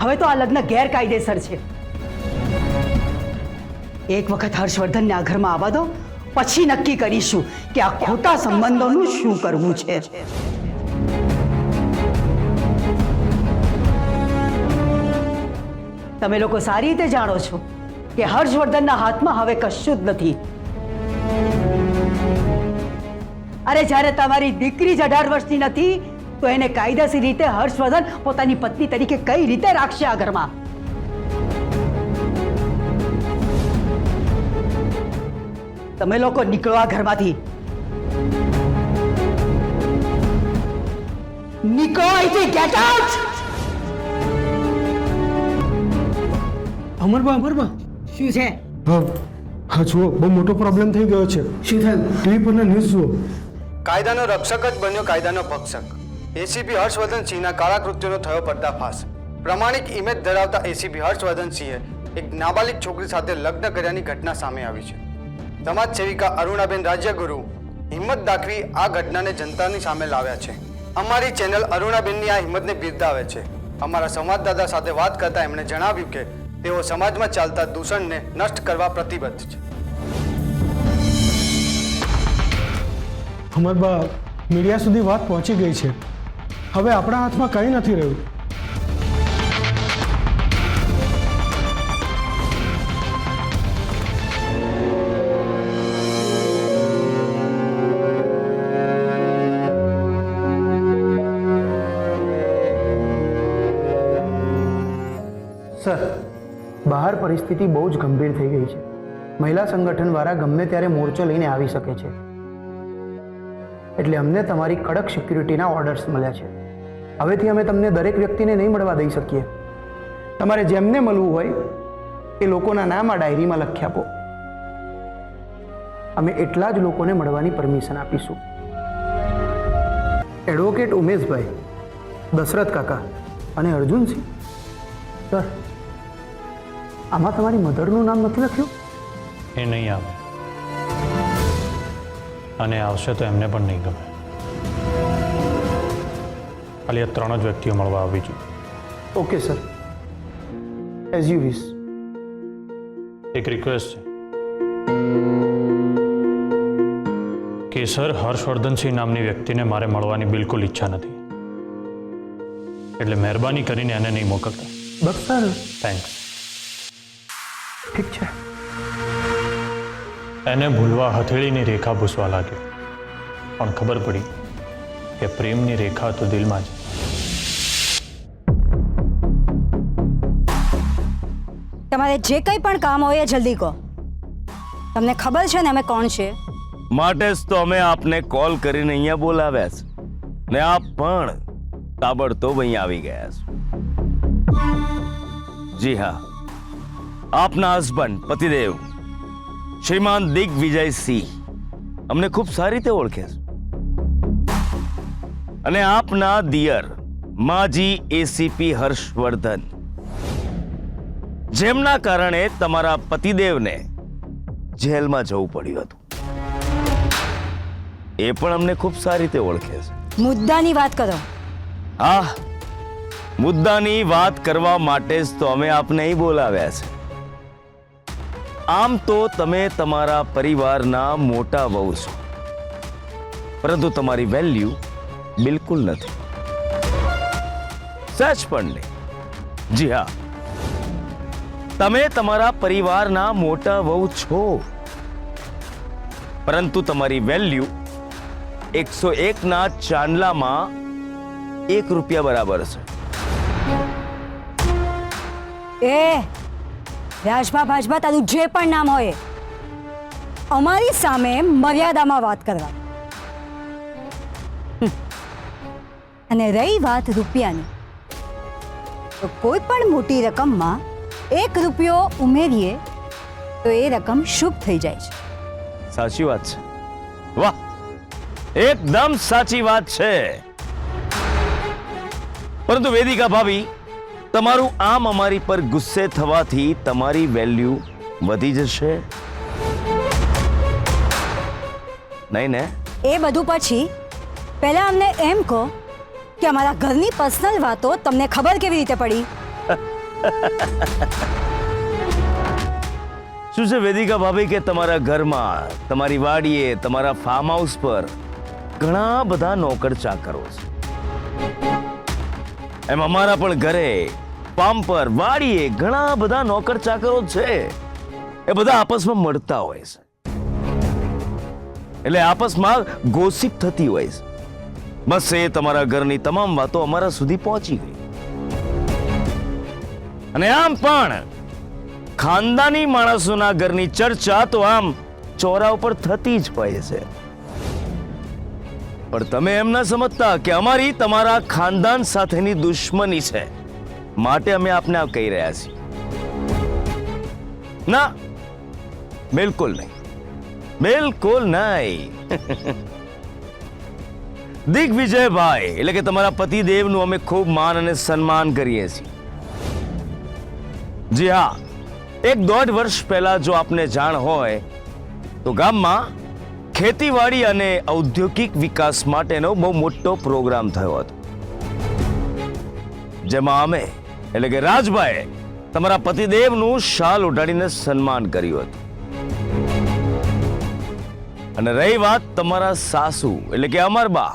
હવે તો આ લગ્ન ગેરકાયદેસર છે. એક વખત હર્ષવર્ધનને આ ઘરમાં આવવા દો, પછી નક્કી કરીશું કે આ ખોટા સંબંધોનું શું કરવું છે. તમે લોકો સારી રીતે જાણો છો કે હર્ષવર્ધનના હાથમાં હવે કશું જ નથી. અરે જ્યારે તમારી દીકરી જ 18 વર્ષની નથી તો એને કાયદેસર રીતે હર્ષવર્ધન પોતાની પત્ની તરીકે કઈ રીતે રાખશે આ ઘરમાં? તમે લોકો નીકળો આ ઘરમાંથી. નીકળો અહીંથી. Get out. અમરબા શું છે? હા જુઓ, બહુ મોટો પ્રોબ્લેમ થઈ ગયો છે. શું થયું? ટીવી પરના ન્યૂઝ જુઓ. કાયદાનો રક્ષક જ બન્યો કાયદાનો ભક્ષક. એસીપી હર્ષવર્ધન સિંહના કાળા કૃત્યનો થયો પર્દાફાશ. પ્રમાણિક ઇમેજ ધરાવતા એસીપી હર્ષવર્ધન સિંહે એક નાબાલિગ છોકરી સાથે લગ્ન કર્યાની ઘટના સામે આવી છે. સમાજ સેવિકા અરુણાબેન રાજ્યગુરુ હિંમત દાખવી આ ઘટનાને જનતાની સામે લાવ્યા છે. અમારી ચેનલ અરુણાબેનની આ હિંમતને બિરદાવે છે. અમારા સંવાદદાતા સાથે વાત કરતા એમણે જણાવ્યું કે તેઓ સમાજમાં ચાલતા દૂષણને નષ્ટ કરવા પ્રતિબદ્ધ છે. અમરબા, મીડિયા સુધી વાત પહોંચી ગઈ છે. હવે આપણા હાથમાં કંઈ નથી રહ્યું. સર, બહાર પરિસ્થિતિ બહુ જ ગંભીર થઈ ગઈ છે. મહિલા સંગઠનવાળા ગમે ત્યારે મોરચો લઈને આવી શકે છે. એટલે અમને તમારી કડક સિક્યુરિટીના ઓર્ડર્સ મળ્યા છે. હવેથી અમે તમને દરેક વ્યક્તિને નહીં મળવા દઈ શકીએ. તમારે જેમને મળવું હોય એ લોકોના નામ આ ડાયરીમાં લખી આપો. અમે એટલા જ લોકોને મળવાની પરમિશન આપીશું. એડવોકેટ ઉમેશભાઈ, દશરથ કાકા અને અર્જુનસિંહ. સર, આમાં તમારી મધરનું નામ નથી લખ્યું? એ નહીં આવે, અને આવશે તો એમને પણ નહીં ગમે. ખાલી આ 3 જ વ્યક્તિઓ મળવા આવી છું. Okay sir, as you wish. એક રિક્વેસ્ટ છે કે સર, હર્ષવર્ધનસિંહ નામની વ્યક્તિને મારે મળવાની બિલકુલ ઈચ્છા નથી, એટલે મહેરબાની કરીને એને નહીં મોકલતા. બસ સર. થેન્ક્સ. ઠીક છે. એને ભૂલવા હથેળીની રેખા ભૂસવા લાગ્યો, પણ ખબર પડી કે પ્રેમની રેખા તો દિલમાં છે. તમારે જે કંઈ પણ કામ હોય એ જલ્દી કહો. તમને ખબર છે ને અમે કોણ છે? માટે જ તો અમે આપને કોલ કરીને અહીંયા બોલાવ્યા છે, ને આપ પણ તાબડતોબ અહીંયા આવી ગયા છો. જી હા, આપના હસબન્ડ પતિદેવ શ્રીમાન દિગ્વિજયસિંહ અમને ખૂબ સારી રીતે ઓળખે છે, અને આપના દિયર માજી એસીપી હર્ષવર્ધન, જેમના કારણે તમારા પતિદેવને જેલમાં જવું પડ્યું હતું, એ પણ અમને ખૂબ સારી રીતે ઓળખે છે. મુદ્દાની વાત કરો. હા, મુદ્દાની વાત કરવા માટે જ તો અમે આપને અહીં બોલાવ્યા છે. આમ તો તમે તમારા પરિવારના મોટા વહુ છો, પરંતુ તમારી વેલ્યુ બિલકુલ નથી. સચ પણ નહીં. જી હા, તમે તમારા પરિવારના મોટા વહુ છો, પરંતુ તમારી વેલ્યુ 101 ના ચાંદલામાં 1 રૂપિયા બરાબર છે. એ રાજભા ભાજભા તારું જે પણ નામ હોય, અમારી સામે મર્યાદામાં વાત કરવા. અને રહી વાત રૂપિયાની, તો કોઈ પણ મોટી રકમમાં 1 રૂપિયો ઉમેરીએ તો એ રકમ શુભ થઈ જાય છે. સાચી વાત છે. વાહ, એકદમ સાચી વાત છે. પરંતુ વેદિકા ભાભી, તમારું આમ અમારી પર ગુસ્સે થવાથી તમારી વેલ્યુ વધી જશે નહીં ને? એ બધું પછી પહેલા અમને એમ કહો કે અમારા ઘરની પર્સનલ વાતો તમને ખબર કેવી રીતે પડી? શું છે વેદિકા ભાભી કે તમારા ઘરમાં, તમારી વાડીએ, તમારા ફાર્મ હાઉસ પર ઘણા બધા નોકર ચાકરો છે. એમ અમારા પણ ઘરે, ફાર્મ પર, વાડીએ ઘણા બધા નોકર ચાકરો છે. એ બધા આપસમાં મળતા હોય છે, એટલે આપસમાં ગોસિપ થતી હોય છે. બસ એ તમારા ઘરની તમામ વાતો અમારા સુધી પહોંચી ગઈ. અને આમ પણ ખાનદાની માણસોના ઘરની ચર્ચા તો આમ ચોરા ઉપર થતી જ હોય છે. પણ તમે એમ ના સમજતા કે અમારી તમારા ખાનદાન સાથેની દુશ્મની છે, માટે અમે આપને આ કહી રહ્યા છીએ. ના, બિલકુલ નહીં, બિલકુલ નહીં. દિગ્વિજયભાઈ એટલે કે તમારા પતિદેવનું અમે ખૂબ માન અને સન્માન કરીએ છીએ. જી હા, 1-1.5 વર્ષ પહેલા જો આપને જાણ હોય તો ગામમાં ખેતીવાડી અને ઔદ્યોગિક વિકાસ માટેનો બહુ મોટો પ્રોગ્રામ થયો હતો, જેમાં અમે એટલે કે રાજભાઈ તમારા પતિદેવનું શાલ ઉડાડીને સન્માન કર્યું હતું. અને રહી વાત તમારા સાસુ એટલે કે અમરબા,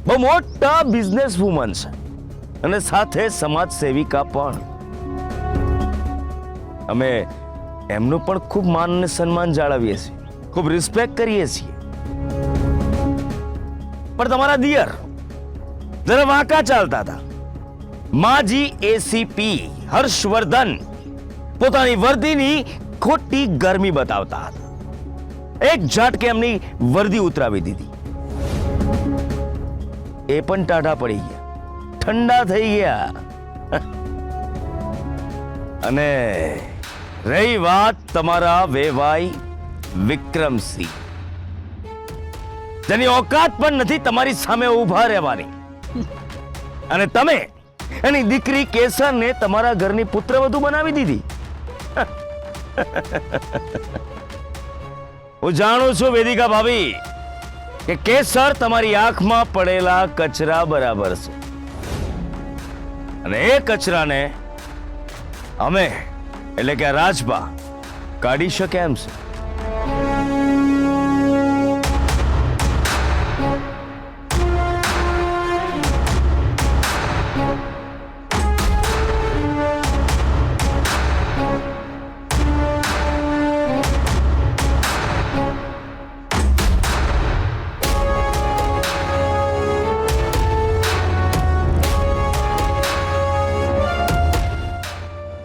બહુ મોટા બિઝનેસ વુમન છે અને સાથે સમાજ સેવિકા પણ. અમે એમનું પણ ખૂબ માન અને સન્માન જાળવીએ છીએ, ખૂબ રિસ્પેક્ટ કરીએ છીએ. પણ તમારા દિયર જરા વાંકા ચાલતા હતા. માજી એસીપી હર્ષવર્ધન પોતાની વર્દીની ખોટી ગરમી બતાવતા હતા. એક ઝાટકે એમની વર્દી ઉતરાવી દીધી. એ પણ ટાઢા પડી ગયા, ઠંડા થઈ ગયા. અને રહી વાત તમારા વેવાઈ વિક્રમસિંહ, જેની ઓકાત પણ નથી તમારી સામે ઊભા રહેવાની. અને તમે એની દીકરી કેસરને તમારા ઘરની પુત્રવધુ બનાવી દીધી. હું જાણું છું વેદિકા ભાભી કે કેસર તમારી આંખમાં પડેલા કચરા બરાબર છે, અને એ કચરાને અમે એટલે કે રાજબા કાઢી શકે એમ છે.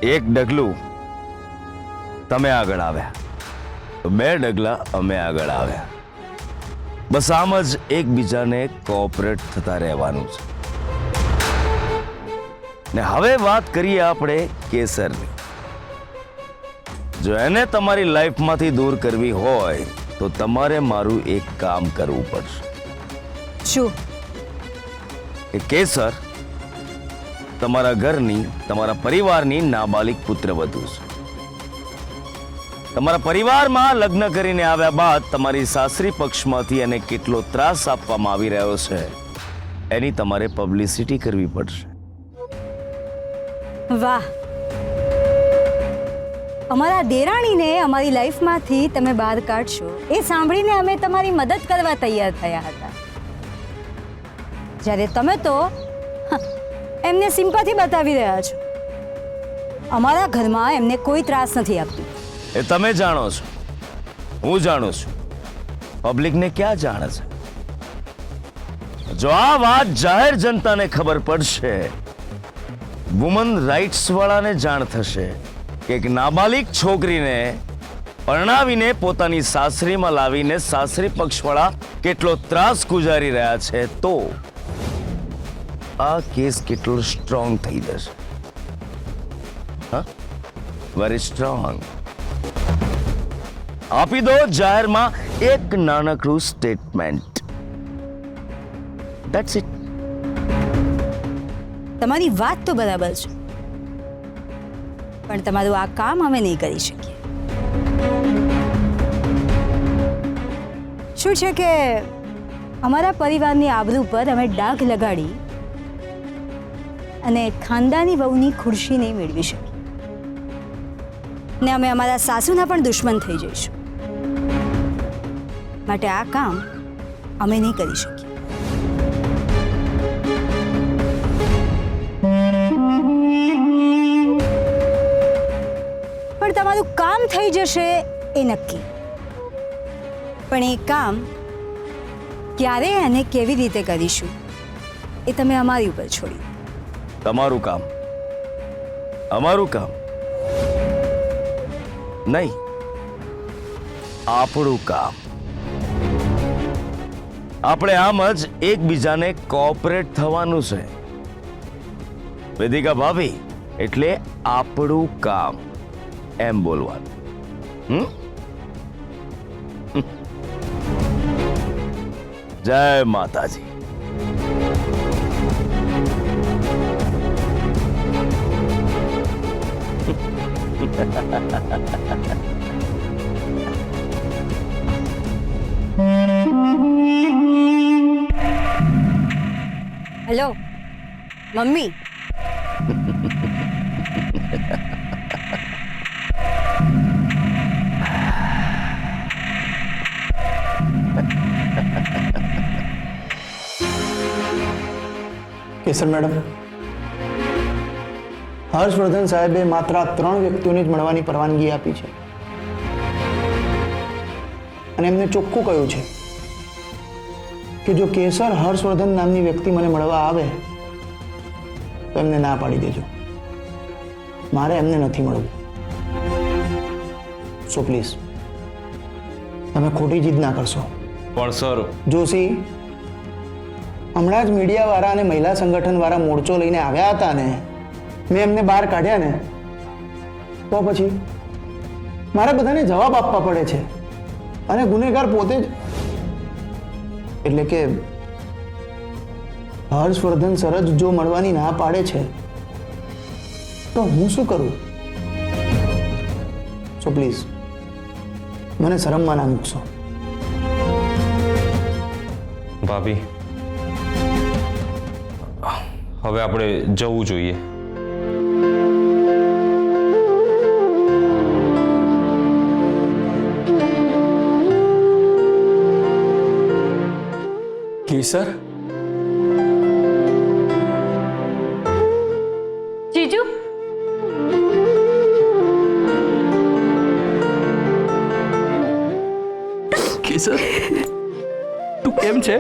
એક ડગલું તમે આગળ આવ્યા તો 2 ડગલા અમે આગળ આવ્યા. બસ આમ જ એકબીજાને કોઓપરેટ થતા રહેવાનું છે. ને હવે વાત કરીએ આપણે કેસરની. જો એને તમારી લાઈફમાંથી દૂર કરવી હોય તો તમારે મારું એક કામ કરવું પડશે. શું? કે કેસર તમારા ઘરની, તમારા પરિવારની નાબાલિગ પુત્રવધુ છે. તમારા પરિવારમાં લગ્ન કરીને આવ્યા બાદ તમારી સાસરી પક્ષમાંથી એને કેટલો ત્રાસ આપવામાં આવી રહ્યો છે એની તમારે પબ્લિસિટી કરવી પડશે. વાહ, અમારા દેરાણીને અમારી લાઈફમાંથી તમે બહાર કાઢશો એ સાંભળીને અમે તમારી મદદ કરવા તૈયાર થયા હતા, જ્યારે તમે તો એમને સિમ્પથી બતાવી રહ્યા છો. અમારા ઘરમાં એમને કોઈ ત્રાસ નથી આપતું. એ તમે જાણો છો, હું જાણું છું, પબ્લિકને ક્યાં જાણે છે. જો આ વાત જાહેર જનતાને ખબર પડશે, વુમન રાઇટ્સ વાળાને જાણ થશે કે એક નાબાલિગ છોકરીને પરણાવીને પોતાની સાસરીમાં લાવીને સાસરી પક્ષવાળા કેટલો ત્રાસ ગુજારી રહ્યા છે, તો આ કેસ કેટલો સ્ટ્રોંગ થઈ જશે. હા, વેરી સ્ટ્રોંગ. આપી દો જાહેરમાં એક નાનકડું સ્ટેટમેન્ટ. That's it. તમારી વાત તો બરાબર છે, પણ તમારું આ કામ અમે નહીં કરી શકીએ. શું છે કે અમારા પરિવારની આબરૂ પર અમે ડાઘ લગાડી અને ખાનદાની વહુની ખુરશી નહીં મેળવી શકી. ને અમે અમારા સાસુના પણ દુશ્મન થઈ જઈશું. માટે આ કામ અમે નહીં કરી શકીએ. પણ તમારું કામ થઈ જશે એ નક્કી. પણ એ કામ ક્યારે અને કેવી રીતે કરીશું એ તમે અમારી ઉપર છોડી. તમારું કામ અમારું કામ નહીં, આપણું કામ. આપણે આમ જ એકબીજાને કોઓપરેટ થવાનું છે. વેદિકા ભાભી એટલે આપણું કામ એમ બોલવાનું. જય માતાજી. Hello mummy. Kesar madam, Harshvardhan સાહેબે માત્ર આ 3 વ્યક્તિઓને જ મળવાની પરવાનગી આપી છે અને એમને ચોખ્ખું કહ્યું છે કે જો કેસર હર્ષવર્ધન નામની વ્યક્તિ મને મળવા આવે તો એમને ના પાડી દેજો. મારે એમને નથી મળવું. સો પ્લીઝ તમે ખોટી જીદ ના કરશો. પણ સર, જોશી, હમણાં જ મીડિયાવાળા અને મહિલા સંગઠનવાળા મોરચો લઈને આવ્યા હતા ને, મેં એમને બહાર કાઢ્યા ને, તો પછી મારે બધાને જવાબ આપવા પડે છે અને ગુનેગાર પોતે જ. એટલે કે હર્ષવર્ધન સર જ જો મળવાની ના પાડે છે તો હું શું કરું? સો પ્લીઝ મને શરમમાં ના મૂકશો. ભાભી, હવે આપણે જવું જોઈએ. કેસર, જીજુ, કેસર તું કેમ છે?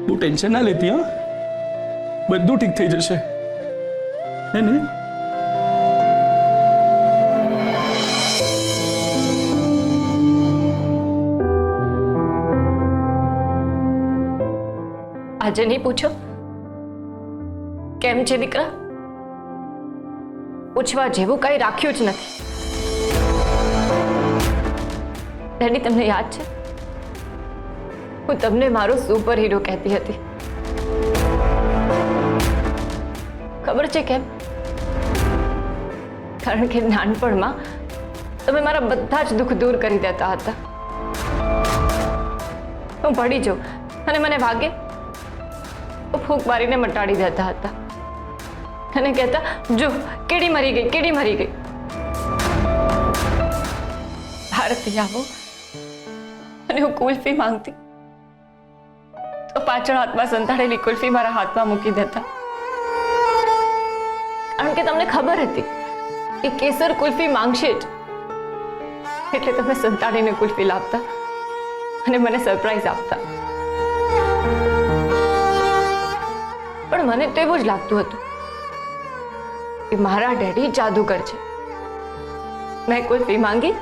તું ટેન્શન ના લેતી. હા, બધું ઠીક થઈ જશે હે ને? આજે નહીં પૂછો કેમ છે દીકરા? પૂછવા જેવું કઈ રાખ્યું જ નથી. ડેડી, તમને યાદ છે હું તમને મારો સુપર હીરો કહેતી હતી? ખબર છે કેમ? કારણ કે નાનપણમાં તમે મારા બધા જ દુઃખ દૂર કરી દેતા હતા. હું પડી જાઉં અને મને વાગે તો ફૂંક મારીને મટાડી દેતા હતા અને કહેતા, જો કીડી મરી ગઈ, કીડી મરી ગઈ. ભારતી આવો અને હું કુલ્ફી માંગતી તો પાછળ હાથમાં સંતાડેલી કુલ્ફી મારા હાથમાં મૂકી દેતા. કારણ કે તમને ખબર હતી કે કેસર કુલ્ફી માંગશે જ, એટલે તમે સંતાડીને કુલ્ફી લાવતા અને મને સરપ્રાઈઝ આપતા. પણ મને તો એવું જ લાગતું હતું કે મારા ડેડી જાદુગર છે. મેં કુલ્ફી માંગી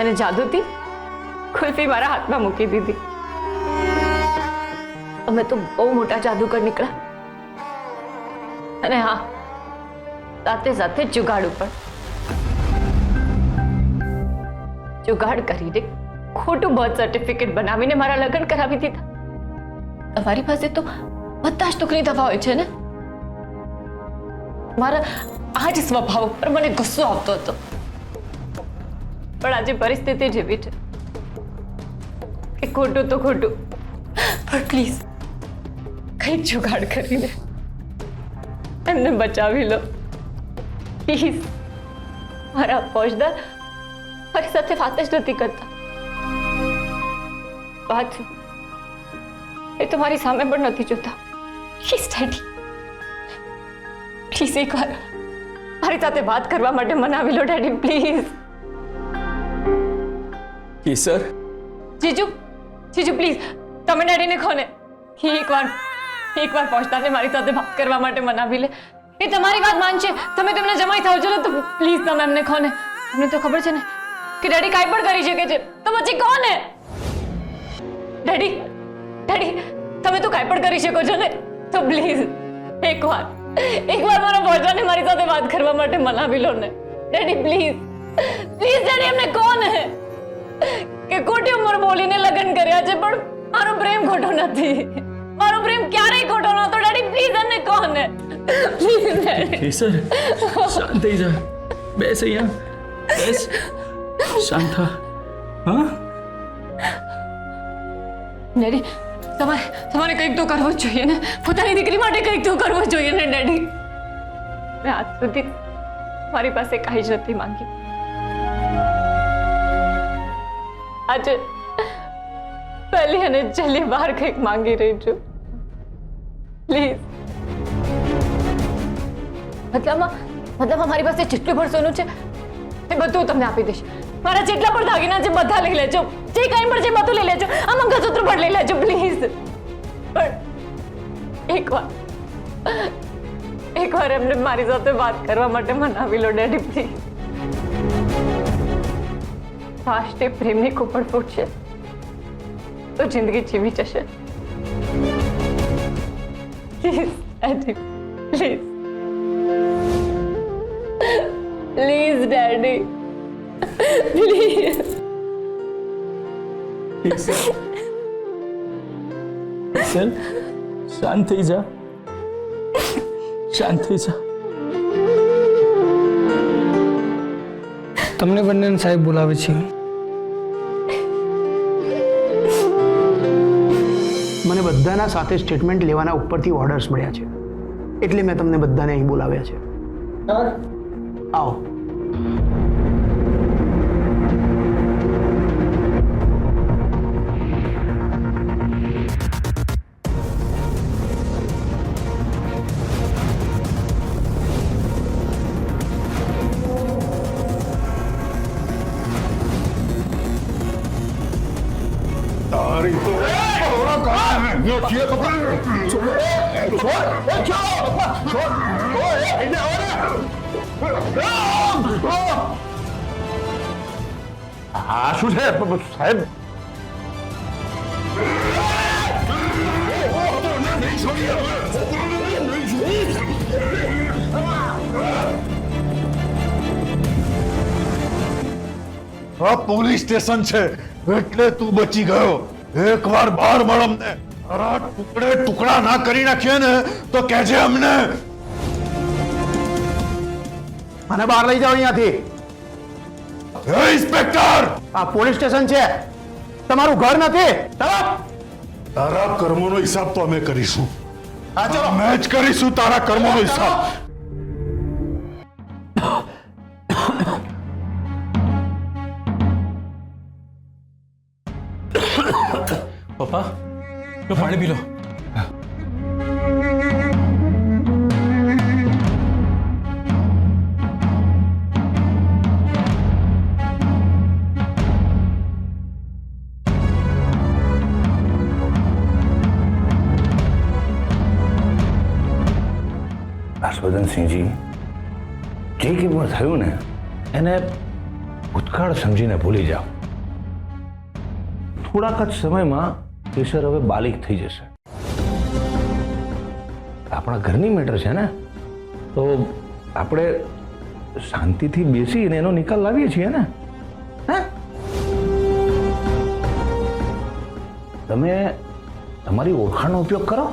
અને જાદુથી કુલ્ફી મારા હાથમાં મૂકી દીધી. અમે તો બહુ મોટા જાદુગર નીકળ્યા. અને હા, સાથે સાથે જુગાડ ઉપર જુગાડ કરીને ખોટું બર્થ સર્ટિફિકેટ બનાવીને મારા લગ્ન કરાવી દીધા. તમારી પાસે તો બધા જ ટુકડી દવા હોય છે ને? મારા આ જ સ્વભાવ પર મને ગુસ્સો આવતો હતો. પણ આજે પરિસ્થિતિ જેવી છે કે ખોટું તો ખોટું, પણ પ્લીઝ કંઈક જુગાડ કરીને એમને બચાવી લો પ્લીઝ. મારા ફોજદાર મારી સાથે વાત જ નથી કરતા. વાત એ તો મારી સામે પણ નથી જોતા. પ્લીઝ ડેડી, પ્લીઝ એકવાર મારી સાથે વાત કરવા માટે મનાવી લો ડેડી, પ્લીઝ. કેસર, જીજુ, જીજુ પ્લીઝ તમે ડેડીને કહો ને કે એકવાર ફોજદારને મારી સાથે વાત કરવા માટે મનાવી લે. એ તમારી વાત માનશે, તમે તેમને જમાઈ થાવ છો ને, તો પ્લીઝ તમે એમને કહો ને. તમને તો ખબર છે ને કે ડેડી કાંઈ પણ કરી શકે છે, તો પછી કહો ને. ડેડી, ડેડી તમે તો કાંઈ પણ કરી શકો છો ને, તો પ્લીઝ એકવાર મારા ફોજદારને મારી સાથે વાત કરવા માટે મનાવી લો ને ડેડી, પ્લીઝ પ્લીઝ ડેડી એમને કહો ને કે ખોટી ઉંમર બોલીને લગ્ન કર્યા છે, પણ મારો પ્રેમ ખોટો નથી. મારો પ્રેમ ક્યારેય ખોટો નહોતો ડેડી, પ્લીઝ એમને કહો ને પ્લીઝ ડેડી. કેસર, શાંત થઈ જા. બેસ અહીંયા, બેસ. શાંત થા. હા ડેડી, તમારે કંઈક તો કરવું જ જોઈએ ને. પોતાની દીકરી માટે કંઈક તો કરવું જ જોઈએ ને ડેડી. મેં આજ સુધી મારી પાસે કાંઈ જ નથી માંગી. આજે પહેલી અને છેલ્લી વાર કંઈક માંગી રહી છું. પ્લીઝ. મતલબમાં મારી પાસે જેટલું પણ સોનું છે એ બધું તમને આપી દઈશ. મારા જેટલા પણ દાગીના છે બધા લઈ લેજો, જે કંઈ પણ છે બધું લઈ લેજો, આ મંગળસૂત્ર પણ લઈ લેજો પ્લીઝ. પણ એકવાર એમને મારી સાથે વાત કરવા માટે મનાવી લો ડેડી, પ્લીઝ. ફાસ્ટે પ્રેમની કુપડ ફૂટશે તો જિંદગી જીવી જશે. Please daddy, please please daddy, please. Kesar, શાંત થઈ જા. શાંત થઈ જા. તમને બંનેને સાહેબ બોલાવે છે. મને બધાના સાથે સ્ટેટમેન્ટ લેવાના ઉપરથી ઓર્ડર્સ મળ્યા છે, એટલે મેં તમને બધાને અહીં બોલાવ્યા છે. આવો. આ શું છે સાહેબ? આ પોલીસ સ્ટેશન છે એટલે તું બચી ગયો. એકવાર બહાર મળ અમને. ટુકડા ના કરી નાખીએ ને તો કહેજે અમને. મને બહાર લઈ જાઓ અહીંયાથી. ઇન્સ્પેક્ટર, આ પોલીસ સ્ટેશન છે, તમારું ઘર નથી. તારા કર્મોનો હિસાબ તો અમે કરીશું. અમે જ કરીશું તારા કર્મોનો હિસાબ. પપ્પા, લો પાણી પી લો. હર્ષવર્ધનસિંહજી, જે કંઈ પણ થયું ને એને ભૂતકાળ સમજીને ભૂલી જાઓ. થોડાક જ સમયમાં કેસર હવે બાલિક થઈ જશે. આપણા ઘરની મેટર છે ને, તો આપણે શાંતિથી બેસીને એનો નિકાલ લાવીએ છીએ ને. હા, તમે તમારી ઓળખાણનો ઉપયોગ કરો.